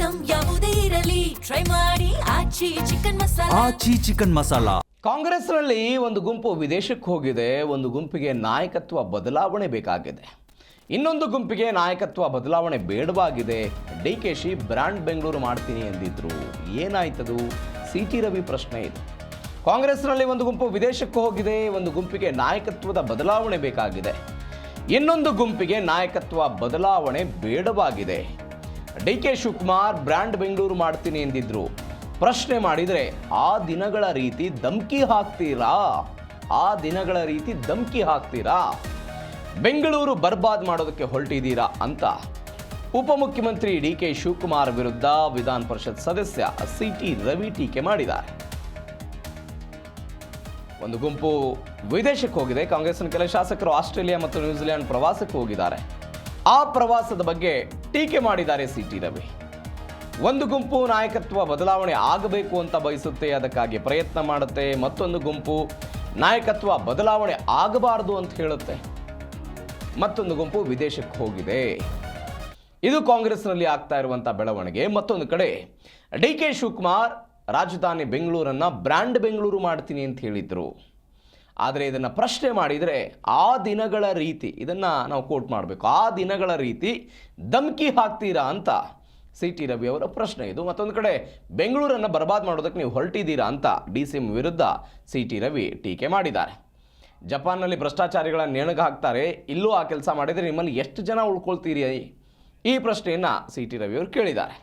Item ಯಾವುದೇ ಇರಲಿ try ಮಾಡಿ ಆಚಿ ಚಿಕನ್ ಮಸಾಲಾ. ಆಚಿ ಚಿಕನ್ ಮಸಾಲಾ. ಕಾಂಗ್ರೆಸ್ನಲ್ಲಿ ಒಂದು ಗುಂಪು ವಿದೇಶಕ್ಕೆ ಹೋಗಿದೆ, ಒಂದು ಗುಂಪಿಗೆ ನಾಯಕತ್ವ ಬದಲಾವಣೆ ಬೇಕಾಗಿದೆ, ಇನ್ನೊಂದು ಗುಂಪಿಗೆ ನಾಯಕತ್ವ ಬದಲಾವಣೆ ಬೇಡವಾಗಿದೆ. ಡಿಕೆಶಿ ಬ್ರ್ಯಾಂಡ್ ಬೆಂಗಳೂರು ಮಾಡ್ತೀನಿ ಎಂದಿದ್ರು, ಏನಾಯ್ತದು? ಸಿಟಿ ರವಿ ಪ್ರಶ್ನೆ ಇದು. ಕಾಂಗ್ರೆಸ್ನಲ್ಲಿ ಒಂದು ಗುಂಪು ವಿದೇಶಕ್ಕೆ ಹೋಗಿದೆ, ಒಂದು ಗುಂಪಿಗೆ ನಾಯಕತ್ವದ ಬದಲಾವಣೆ ಬೇಕಾಗಿದೆ, ಇನ್ನೊಂದು ಗುಂಪಿಗೆ ನಾಯಕತ್ವ ಬದಲಾವಣೆ ಬೇಡವಾಗಿದೆ. ಡಿಕೆ ಶಿವಕುಮಾರ್ ಬ್ರ್ಯಾಂಡ್ ಬೆಂಗಳೂರು ಮಾಡ್ತೀನಿ ಎಂದಿದ್ರು. ಪ್ರಶ್ನೆ ಮಾಡಿದರೆ ಆ ದಿನಗಳ ರೀತಿ ಧಮ್ಕಿ ಹಾಕ್ತೀರಾ? ಆ ದಿನಗಳ ರೀತಿ ಧಮ್ಕಿ ಹಾಕ್ತೀರಾ? ಬೆಂಗಳೂರು ಬರ್ಬಾದ್ ಮಾಡೋದಕ್ಕೆ ಹೊರಟಿದ್ದೀರಾ ಅಂತ ಉಪಮುಖ್ಯಮಂತ್ರಿ ಡಿಕೆ ಶಿವಕುಮಾರ್ ವಿರುದ್ಧ ವಿಧಾನ ಪರಿಷತ್ ಸದಸ್ಯ ಸಿಟಿ ರವಿ ಟೀಕೆ ಮಾಡಿದ್ದಾರೆ. ಒಂದು ಗುಂಪು ವಿದೇಶಕ್ಕೆ ಹೋಗಿದೆ. ಕಾಂಗ್ರೆಸ್ನ ಕೆಲ ಶಾಸಕರು ಆಸ್ಟ್ರೇಲಿಯಾ ಮತ್ತು ನ್ಯೂಜಿಲೆಂಡ್ ಪ್ರವಾಸಕ್ಕೆ ಹೋಗಿದ್ದಾರೆ. ಆ ಪ್ರವಾಸದ ಬಗ್ಗೆ ಟೀಕೆ ಮಾಡಿದ್ದಾರೆ ಸಿಟಿ ರವಿ. ಒಂದು ಗುಂಪು ನಾಯಕತ್ವ ಬದಲಾವಣೆ ಆಗಬೇಕು ಅಂತ ಬಯಸುತ್ತೆ, ಅದಕ್ಕಾಗಿ ಪ್ರಯತ್ನ ಮಾಡುತ್ತೆ. ಮತ್ತೊಂದು ಗುಂಪು ನಾಯಕತ್ವ ಬದಲಾವಣೆ ಆಗಬಾರದು ಅಂತ ಹೇಳುತ್ತೆ. ಮತ್ತೊಂದು ಗುಂಪು ವಿದೇಶಕ್ಕೆ ಹೋಗಿದೆ. ಇದು ಕಾಂಗ್ರೆಸ್ನಲ್ಲಿ ಆಗ್ತಾ ಇರುವಂಥ ಬೆಳವಣಿಗೆ. ಮತ್ತೊಂದು ಕಡೆ ಡಿ ಕೆ ಶಿವಕುಮಾರ್ ರಾಜಧಾನಿ ಬೆಂಗಳೂರನ್ನು ಬ್ರ್ಯಾಂಡ್ ಬೆಂಗಳೂರು ಮಾಡ್ತೀನಿ ಅಂತ ಹೇಳಿದ್ರು. ಆದರೆ ಇದನ್ನು ಪ್ರಶ್ನೆ ಮಾಡಿದರೆ ಆ ದಿನಗಳ ರೀತಿ, ಇದನ್ನು ನಾವು ಕೋಟ್ ಮಾಡಬೇಕು, ಆ ದಿನಗಳ ರೀತಿ ಧಮ್ಕಿ ಹಾಕ್ತೀರಾ ಅಂತ ಸಿಟಿ ರವಿ ಅವರ ಪ್ರಶ್ನೆ ಇದು. ಮತ್ತೊಂದು ಕಡೆ ಬೆಂಗಳೂರನ್ನು ಬರ್ಬಾದ್ ಮಾಡೋದಕ್ಕೆ ನೀವು ಹೊರಟಿದ್ದೀರಾ ಅಂತ ಡಿ.ಸಿ.ಎಂ ವಿರುದ್ಧ ಸಿಟಿ ರವಿ ಟೀಕೆ ಮಾಡಿದ್ದಾರೆ. ಜಪಾನ್ನಲ್ಲಿ ಭ್ರಷ್ಟಾಚಾರಿಗಳನ್ನು ನೇಣಿಗೆ ಹಾಕ್ತಾರೆ, ಇಲ್ಲೂ ಆ ಕೆಲಸ ಮಾಡಿದರೆ ನಿಮ್ಮಲ್ಲಿ ಎಷ್ಟು ಜನ ಉಳ್ಕೊಳ್ತೀರಿ? ಈ ಪ್ರಶ್ನೆಯನ್ನು ಸಿಟಿ ರವಿ ಅವರು ಕೇಳಿದ್ದಾರೆ.